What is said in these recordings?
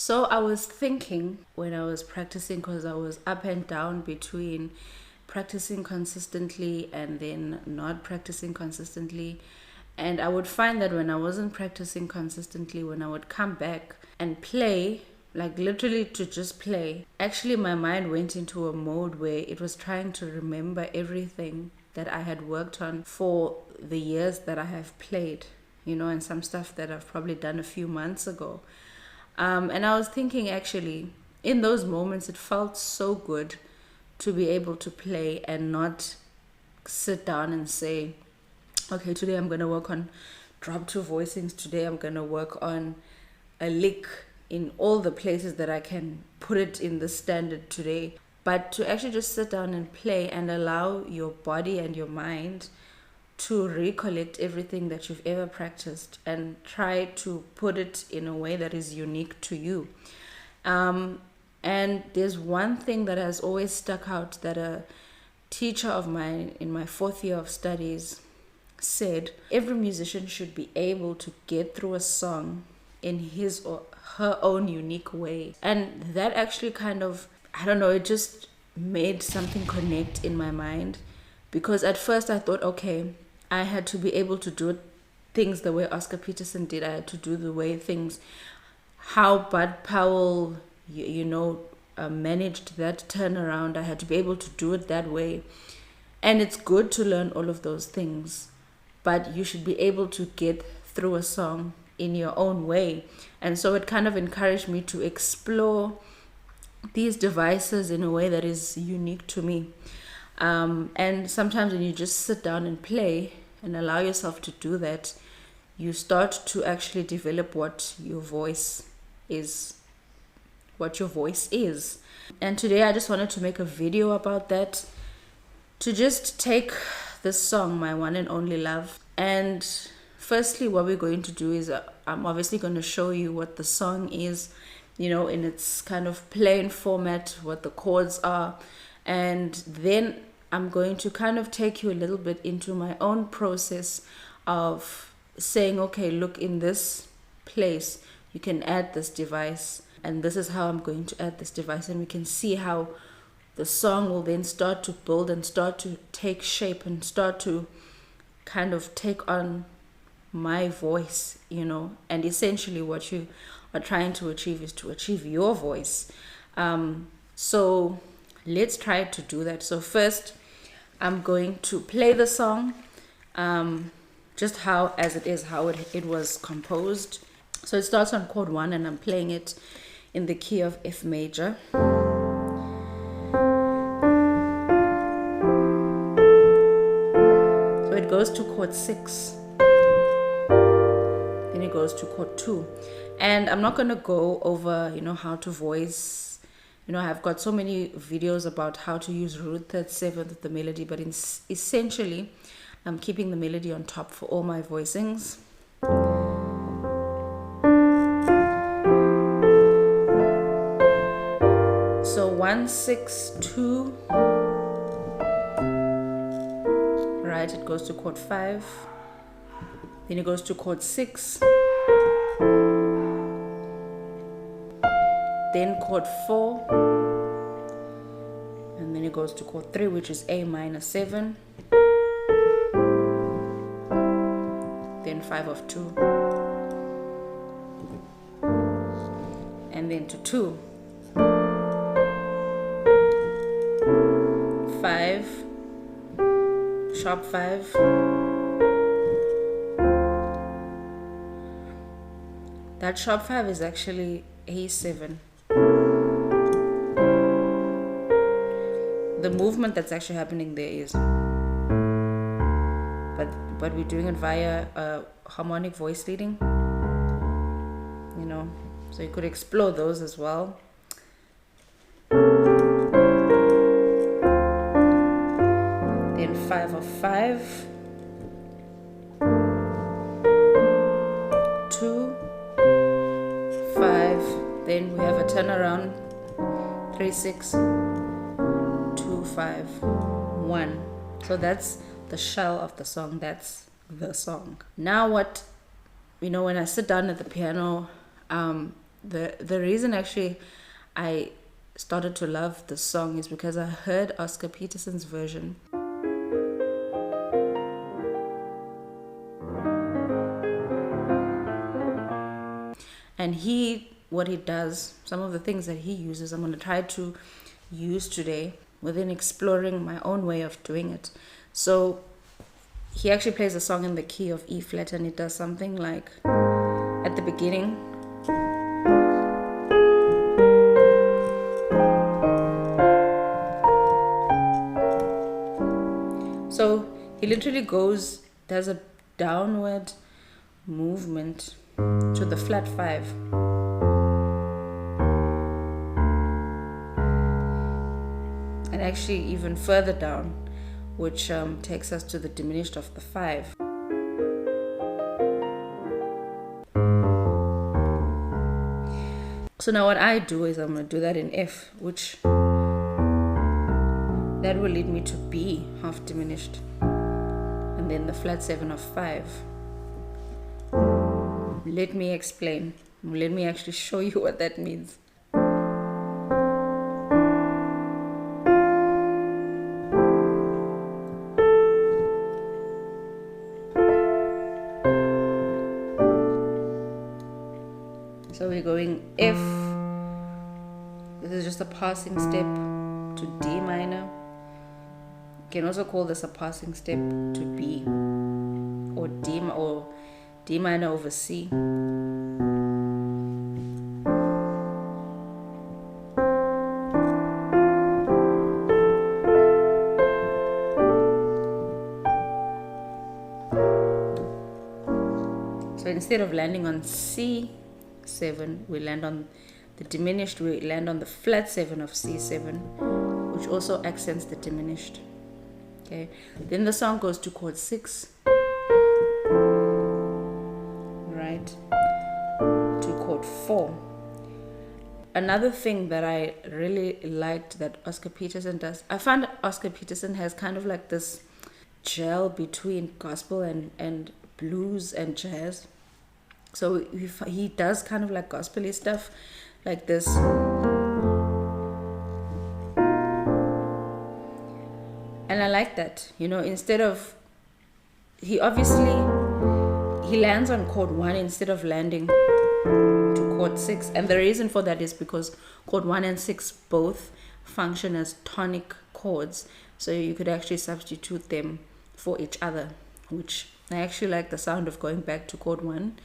So I was thinking when I was practicing, because I was up and down between practicing consistently and then not practicing consistently. And I would find that when I wasn't practicing consistently, when I would come back and play, like literally to just play, actually my mind went into a mode where it was trying to remember everything that I had worked on for the years that I have played, and some stuff that I've probably done a few months ago. And I was thinking, actually, in those moments, it felt so good to be able to play and not sit down and say, okay, today I'm going to work on drop two voicings. Today I'm going to work on a lick in all the places that I can put it in the standard today. But to actually just sit down and play and allow your body and your mind to recollect everything that you've ever practiced and try to put it in a way that is unique to you. And there's one thing that has always stuck out that a teacher of mine in my fourth year of studies said: every musician should be able to get through a song in his or her own unique way. And that actually kind of, I don't know, it just made something connect in my mind. Because at first I thought, okay, I had to be able to do things the way Oscar Petersen did. I had to do the way things, how Bud Powell, managed that turnaround. I had to be able to do it that way. And it's good to learn all of those things, but you should be able to get through a song in your own way. And so it kind of encouraged me to explore these devices in a way that is unique to me. And sometimes when you just sit down and play and allow yourself to do that, you start to actually develop what your voice is. And today I just wanted to make a video about that, to just take this song, My One and Only Love. And firstly, what we're going to do is I'm obviously going to show you what the song is, in its kind of plain format, what the chords are. And then I'm going to kind of take you a little bit into my own process of saying, okay, look, in this place, you can add this device. And this is how I'm going to add this device. And we can see how the song will then start to build and start to take shape and start to kind of take on my voice, And essentially what you are trying to achieve is to achieve your voice. So let's try to do that. So first, I'm going to play the song, just how it was composed. So it starts on chord 1, and I'm playing it in the key of F major. So it goes to chord 6, then it goes to chord 2. And I'm not going to go over, how to voice. I've got so many videos about how to use root third seventh of the melody, but essentially, I'm keeping the melody on top for all my voicings. So 1, 6, 2, right, it goes to chord 5, then it goes to chord 6, then chord 4, and then it goes to chord 3, which is A minor 7, then 5 of 2, and then to 2, 5, sharp 5, that sharp 5 is actually A7. The movement that's actually happening there is, but we're doing it via harmonic voice leading, so you could explore those as well. Then 5 of 5, 2, 5, then we have a turnaround, 3, 6, 2, 5, 1. So that's the shell of the song. That's the song. Now when I sit down at the piano, The reason actually I started to love this song is because I heard Oscar Petersen's version. And what he does, some of the things that he uses, I'm going to try to use today within exploring my own way of doing it. So he actually plays a song in the key of E flat, and it does something like at the beginning. So he literally does a downward movement to the flat 5. And actually even further down, which takes us to the diminished of the 5. So now what I do is I'm going to do that in F, which that will lead me to B half diminished, and then the flat 7 of 5. Let me explain. Let me actually show you what that means. So we're going F. This is just a passing step to D minor. You can also call this a passing step to B, or D minor over C. So instead of landing on C7, we land on the diminished, we land on the flat 7 of C7, which also accents the diminished. Okay, then the song goes to chord 6, right, to chord 4. Another thing that I really liked that Oscar Petersen does, I found Oscar Petersen has kind of like this gel between gospel and blues and jazz. So he does kind of like gospel-y stuff like this. And I like that, instead of, he lands on chord 1 instead of landing to chord 6. And the reason for that is because chord 1 and 6 both function as tonic chords. So you could actually substitute them for each other, which I actually like the sound of going back to chord 1.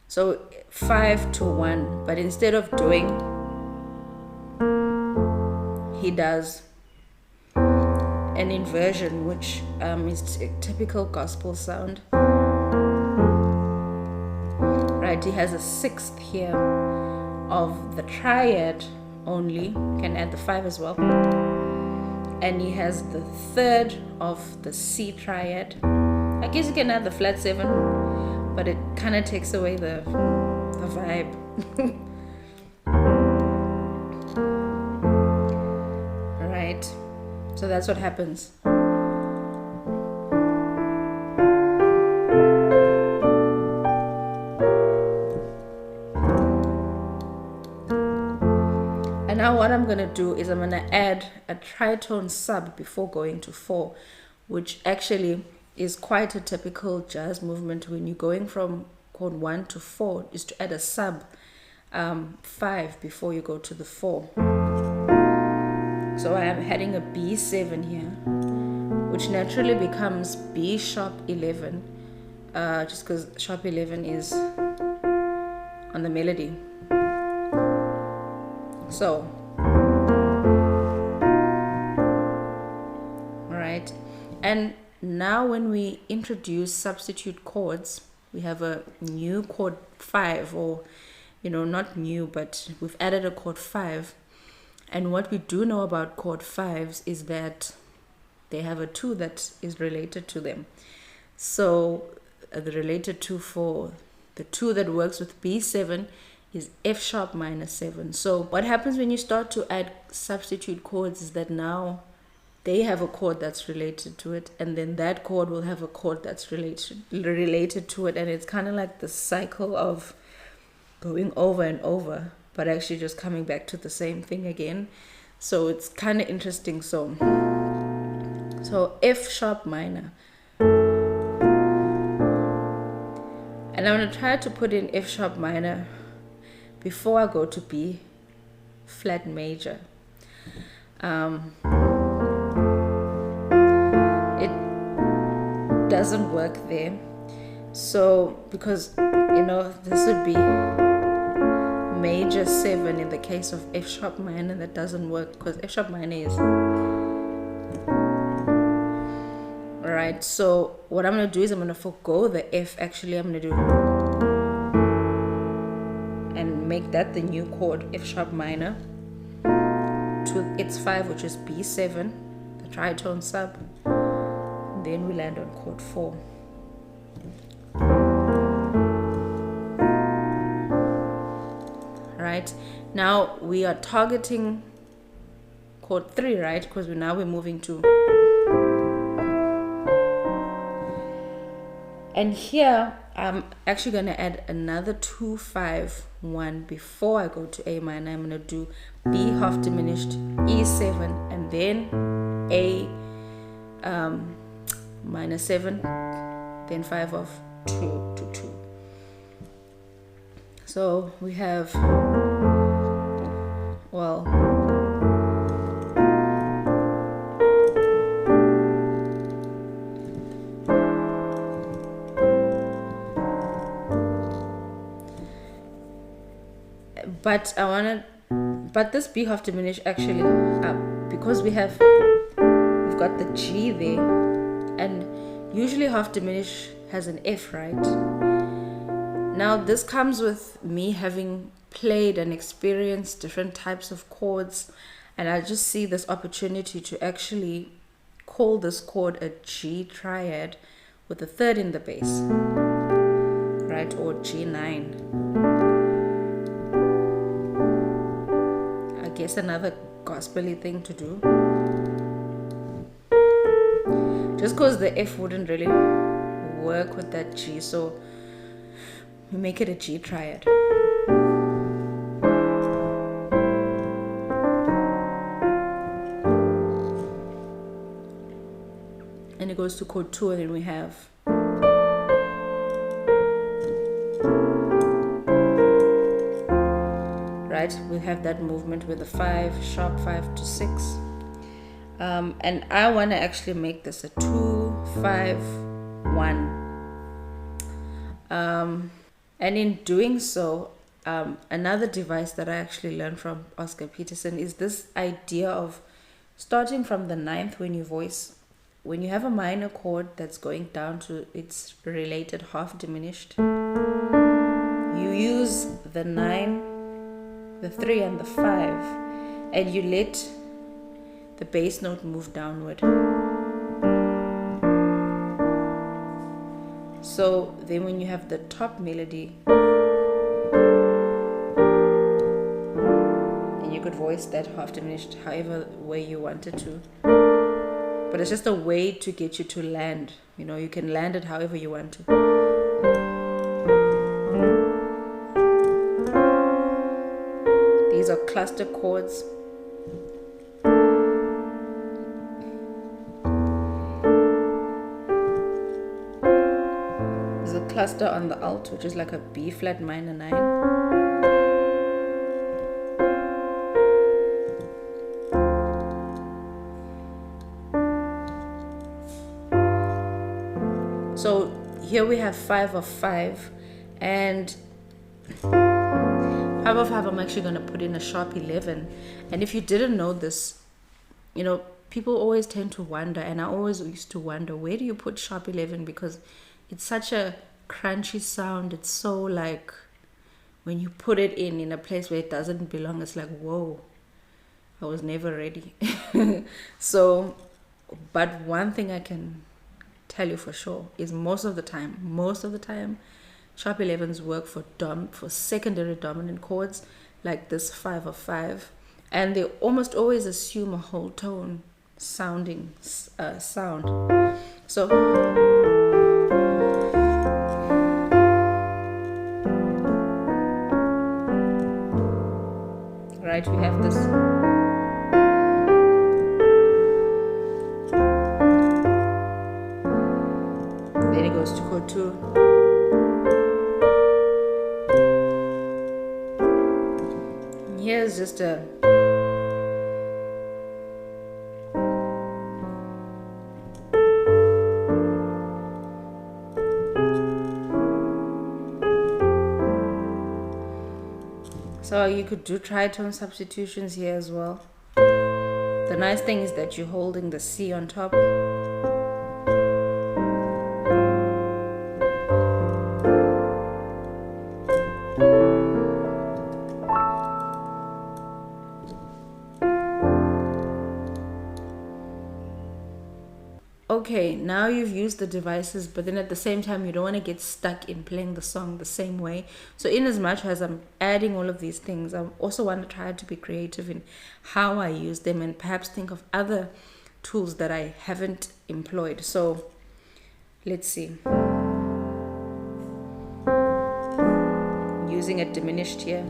So 5 to 1, but instead of doing, he does an inversion, which is a typical gospel sound. Right, he has a 6th here of the triad only, can add the 5 as well. And he has the 3rd of the C triad. I guess you can add the flat 7, but it kind of takes away the vibe. Right, so that's what happens. And now what I'm going to do is I'm going to add a tritone sub before going to 4, which actually is quite a typical jazz movement. When you're going from chord 1 to 4 is to add a sub 5 before you go to the 4. So I am adding a B7 here, which naturally becomes B sharp 11, just because sharp 11 is on the melody. So, all right, and now when we introduce substitute chords, we have a new chord 5, or not new, but we've added a chord 5. And what we do know about chord 5s is that they have a 2 that is related to them. So the related 2 for the 2 that works with B7 is F sharp minor 7. So what happens when you start to add substitute chords is that now they have a chord that's related to it, and then that chord will have a chord that's related to it, and it's kind of like the cycle of going over and over, but actually just coming back to the same thing again. So it's kind of interesting. So F sharp minor. And I'm going to try to put in F sharp minor before I go to B flat major. It doesn't work there. So, because, this would be major 7 in the case of F sharp minor, that doesn't work because F sharp minor is... Alright, so what I'm going to do is I'm going to forego the F. Actually, I'm going to do and make that the new chord, F sharp minor, to its 5, which is B7, the tritone sub. Then we land on chord 4. Right, now we are targeting chord 3, right? Because now we're moving to... And here, I'm actually going to add another 2, 5, 1 before I go to A minor. I'm going to do B half diminished, E7, and then A minor 7, then 5 of 2 to 2. So we have, well, but this B half diminished actually, because we've got the G there, and usually half diminished has an F, right? Now this comes with me having played and experienced different types of chords, and I just see this opportunity to actually call this chord a G triad with a 3rd in the bass, right, or G9. I guess another gospel-y thing to do, just because the F wouldn't really work with that G, so we make it a G triad. And it goes to chord 2, and then we have right, we have that movement with the 5 sharp 5 to 6, and I want to actually make this a 2 5 1, and in doing so, another device that I actually learned from Oscar Petersen is this idea of starting from the 9th when you voice. When you have a minor chord that's going down to its related half diminished, you use the 9, the 3, and the 5, and you let the bass note move downward. So then when you have the top melody, and you could voice that half diminished however way you wanted to. But it's just a way to get you to land. You can land it however you want to. These are cluster chords. There's a cluster on the alt, which is like a B flat minor 9. So here we have 5 of 5, and 5 of 5 I'm actually going to put in a sharp 11. And if you didn't know this, people always tend to wonder, and I always used to wonder, where do you put sharp 11? Because it's such a crunchy sound. It's so like, when you put it in a place where it doesn't belong, it's like, whoa, I was never ready. So, but one thing I can tell you for sure is most of the time sharp 11s work for secondary dominant chords like this 5 of 5, and they almost always assume a whole tone sounding sound. So right? We have this. Then it goes to chord 2. Here's just a so you could do tritone substitutions here as well. The nice thing is that you're holding the C on top. Okay, now you've used the devices, but then at the same time, you don't want to get stuck in playing the song the same way. So in as much as I'm adding all of these things, I also want to try to be creative in how I use them and perhaps think of other tools that I haven't employed. So let's see. Using a diminished here.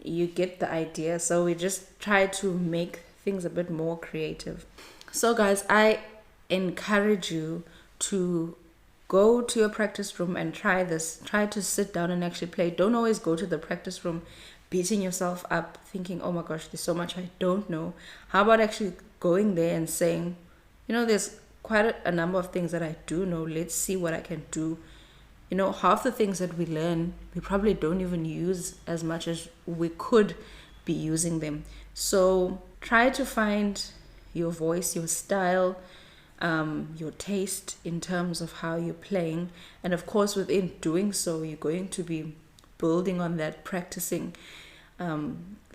You get the idea. So we just try to make things a bit more creative. So guys, I encourage you to go to your practice room and try this. Try to sit down and actually play. Don't always go to the practice room beating yourself up thinking, oh my gosh, there's so much I don't know. How about actually going there and saying, you know, there's quite a number of things that I do know. Let's see what I can do. You know, half the things that we learn, we probably don't even use as much as we could be using them. So try to find your voice, your style, your taste in terms of how you're playing. And of course, within doing so, you're going to be building on that, practicing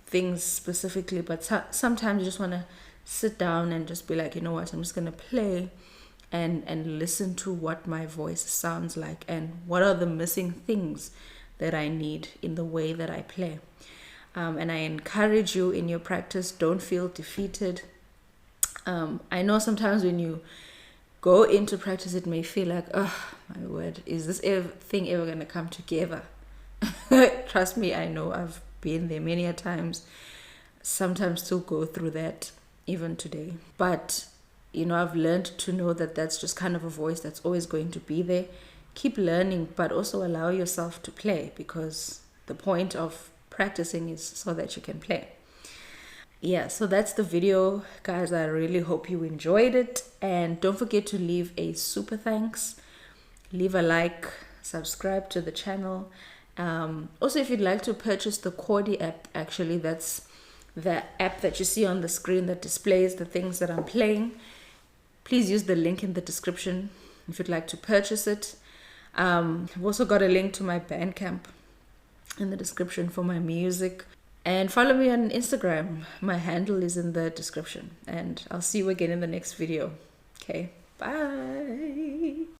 things specifically. But sometimes you just want to sit down and just be like, you know what, I'm just going to play and listen to what my voice sounds like and what are the missing things that I need in the way that I play. And I encourage you in your practice, don't feel defeated. I know sometimes when you go into practice, it may feel like, oh my word, is this thing ever going to come together? Trust me, I know I've been there many a times. Sometimes still go through that even today. But you know, I've learned to know that that's just kind of a voice that's always going to be there. Keep learning, but also allow yourself to play, because the point of practicing is so that you can play. Yeah, so that's the video, guys. I really hope you enjoyed it. And don't forget to leave a super thanks. Leave a like, subscribe to the channel. Also, if you'd like to purchase the Chordy app, actually, that's the app that you see on the screen that displays the things that I'm playing. Please use the link in the description if you'd like to purchase it. I've also got a link to my Bandcamp in the description for my music. And follow me on Instagram. My handle is in the description. And I'll see you again in the next video. Okay, bye.